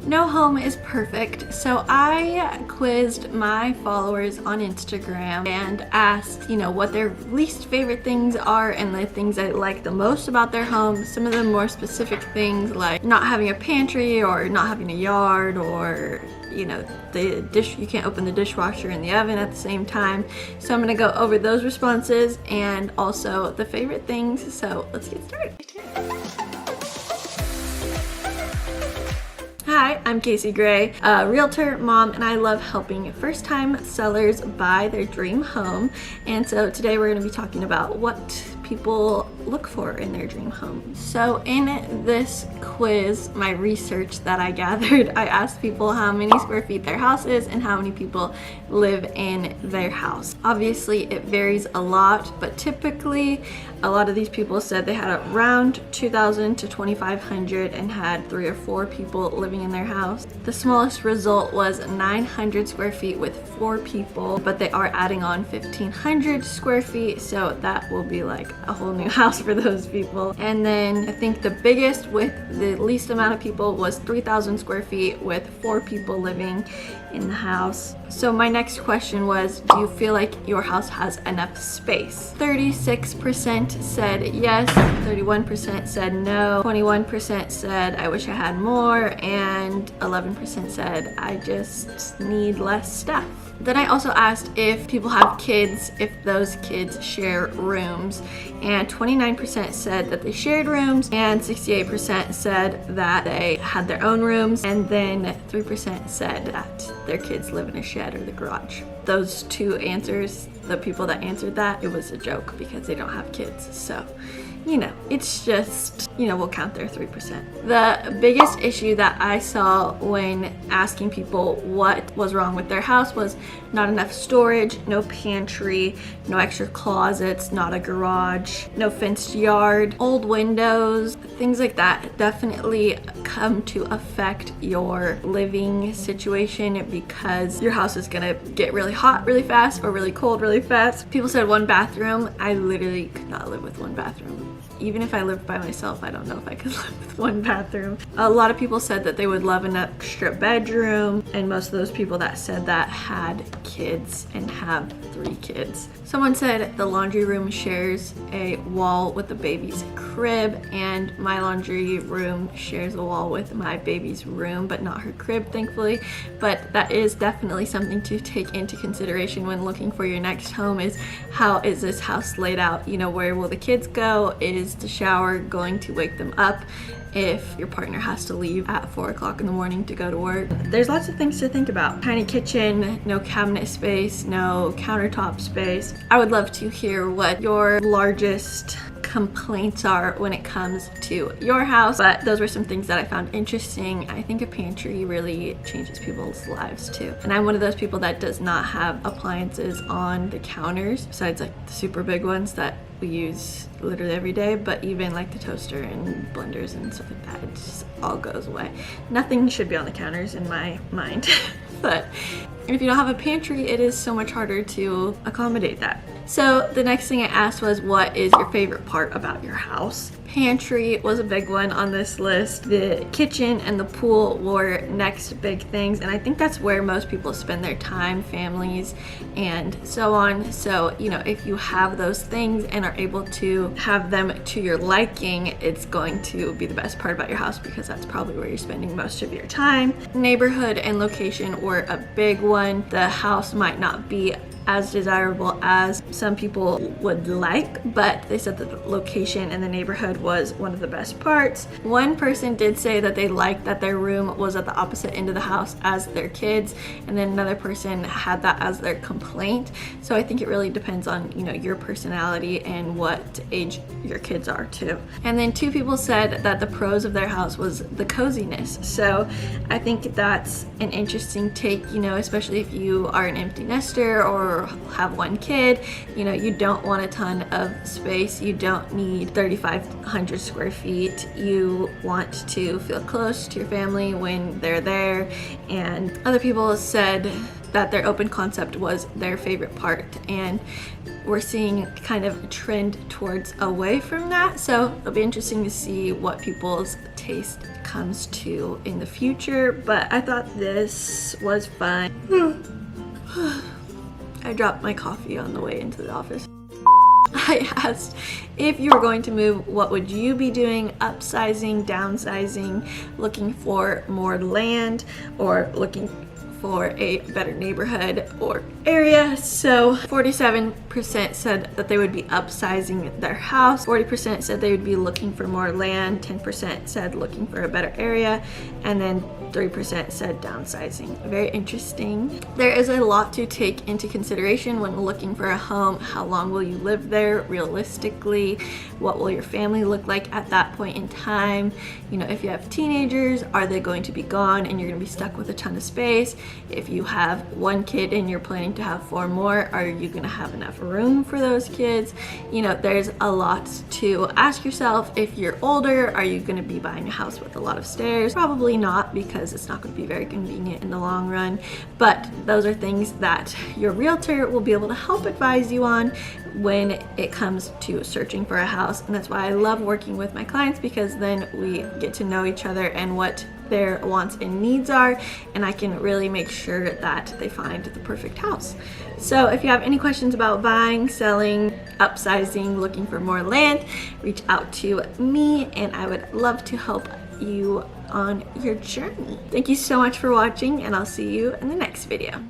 No home is perfect, so I quizzed my followers on Instagram and asked, what their least favorite things are and the things they like the most about their home. Some of the more specific things like not having a pantry or not having a yard, or you can't open the dishwasher and the oven at the same time. So I'm gonna go over those responses and also the favorite things. So let's get started. Hi, I'm Kasie Gray, a realtor, mom, and I love helping first-time sellers buy their dream home. And so today we're going to be talking about what people look for in their dream home. So in this quiz, my research that I gathered, I asked people how many square feet their house is and how many people live in their house. Obviously it varies a lot, but typically a lot of these people said they had around 2,000 to 2,500 and had 3 or 4 people living in their house. The smallest result was 900 square feet with 4 people, but they are adding on 1,500 square feet, so that will be like a whole new house for those people. And then I think the biggest with the least amount of people was 3,000 square feet with 4 people living in the house. So my next question was, do you feel like your house has enough space? 36% said yes, 31% said no, 21% said I wish I had more, and 11% said I just need less stuff. Then I also asked if people have kids, if those kids share rooms, and 29% said that they shared rooms, and 68% said that they had their own rooms, and then 3% said that their kids live in a shed or the garage. Those 2 answers, the people that answered that, it was a joke because they don't have kids. So, it's just, we'll count their 3%. The biggest issue that I saw when asking people what was wrong with their house was not enough storage, no pantry, no extra closets, not a garage, no fenced yard, old windows, things like that definitely come to affect your living situation because your house is gonna get really hot really fast or really cold really fast. People said 1 bathroom. I literally could not live with 1 bathroom. Even if I lived by myself, I don't know if I could live with 1 bathroom. A lot of people said that they would love an extra bedroom, and most of those people that said that had kids and have 3 kids. Someone said the laundry room shares a wall with the baby's crib, and my laundry room shares a wall with my baby's room, but not her crib, thankfully. But that is definitely something to take into consideration when looking for your next home, is how is this house laid out? Where will the kids go? Is the shower going to wake them up if your partner has to leave at 4 o'clock in the morning to go to work? There's lots of things to think about. Tiny kitchen, no cabinet space, no countertop space. I would love to hear what your largest complaints are when it comes to your house, but those were some things that I found interesting. I think a pantry really changes people's lives too, and I'm one of those people that does not have appliances on the counters besides like the super big ones that we use literally every day, but even like the toaster and blenders and stuff like that, it just all goes away. Nothing should be on the counters in my mind. But if you don't have a pantry, it is so much harder to accommodate that. So the next thing I asked was, what is your favorite part about your house? Pantry was a big one on this list. The kitchen and the pool were next big things, and I think that's where most people spend their time, families and so on. So if you have those things and are able to have them to your liking, it's going to be the best part about your house because that's probably where you're spending most of your time. Neighborhood and location were a big one. The house might not be as desirable as some people would like, but they said that the location and the neighborhood was one of the best parts. One person did say that they liked that their room was at the opposite end of the house as their kids, and then another person had that as their complaint. So I think it really depends on your personality and what age your kids are too. And then 2 people said that the pros of their house was the coziness. So I think that's an interesting take, especially if you are an empty nester or have 1 kid. You don't want a ton of space. You don't need 3,500 square feet. You want to feel close to your family when they're there. And other people said that their open concept was their favorite part, and we're seeing kind of a trend towards away from that. So it'll be interesting to see what people's taste comes to in the future. But I thought this was fun. I dropped my coffee on the way into the office. I asked if you were going to move, what would you be doing? Upsizing, downsizing, looking for more land, or looking for a better neighborhood or area. So 47% said that they would be upsizing their house, 40% said they would be looking for more land, 10% said looking for a better area, and then 3% said downsizing. Very interesting. There is a lot to take into consideration when looking for a home. How long will you live there realistically? What will your family look like at that point in time? You know, if you have teenagers, are they going to be gone and you're going to be stuck with a ton of space? If you have one kid and you're planning to have 4 more, are you going to have enough room for those kids? You know, there's a lot to ask yourself. If you're older, are you going to be buying a house with a lot of stairs? Probably not, because it's not going to be very convenient in the long run. But those are things that your realtor will be able to help advise you on when it comes to searching for a house. And that's why I love working with my clients, because then we get to know each other and what their wants and needs are, and I can really make sure that they find the perfect house. So if you have any questions about buying, selling, upsizing, looking for more land, reach out to me and I would love to help you on your journey. Thank you so much for watching, and I'll see you in the next video.